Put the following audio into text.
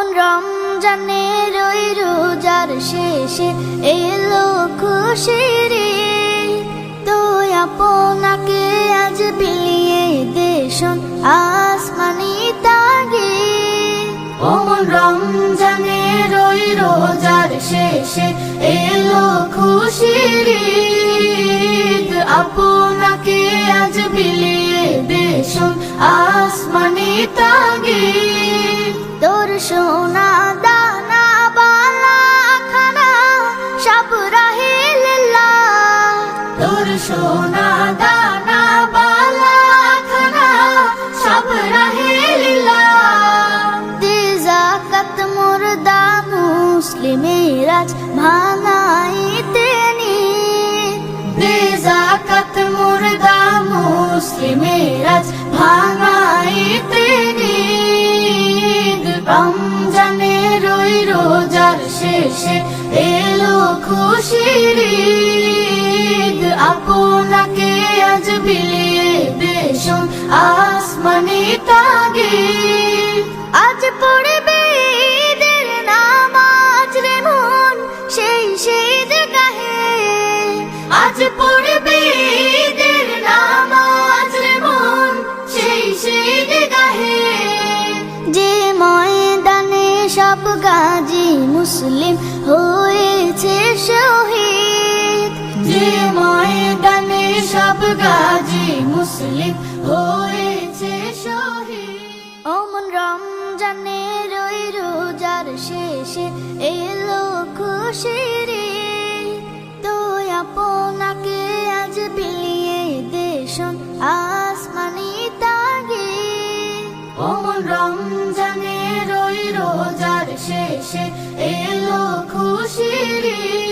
অমন রমজানের ওই রোজার শেষে এলো খুশির ঈদ। তুই আপনাকে আজ বিলিয়ে দে শোন আসমানি তাগিদ। অমন রমজানের ওই রোজার শেষে এলো খুশির ঈদ। আপনাকে আজ বিলিয়ে দে শোন আসমানি তাগিদ। তোর সোনা দানা বালা খানা সব রাহিল্লাহ। তোর সোনা দানা বালা খানা সব রাহিল্লাহ। দে যাকাত মুর্দা মুসলিমের আজ ভাঙাইতে নিদ। দে যাকাত মুর্দা মুসলিমের আজ ভাঙাইতে নিদ। রমজানের ওই রোজার শেষে এলো খুশির ঈদ। আপনাকে আজ বিলিয়ে দে শোন আসমানি তাগিদ। আজ পড়বে ঈদের নামাজ রে মন সেই গাহে। আজ পড়বে ঈদের নামাজ রে মন সেই গাহে। যে ময়দানে সব গাজী মুসলিম হয়েছে শহীদ। যে ময়দানে সব গাজী মুসলিম হয়েছে শহীদ। অমন রমজানের ওই রোজার শেষে এলো খুশির ঈদ। তুই আপনাকে আজ বিলিয়ে দে শোন আসমানি তাগিদ। অমন রমজানের ওই রোজার শেষে এলো খুশির ঈদ।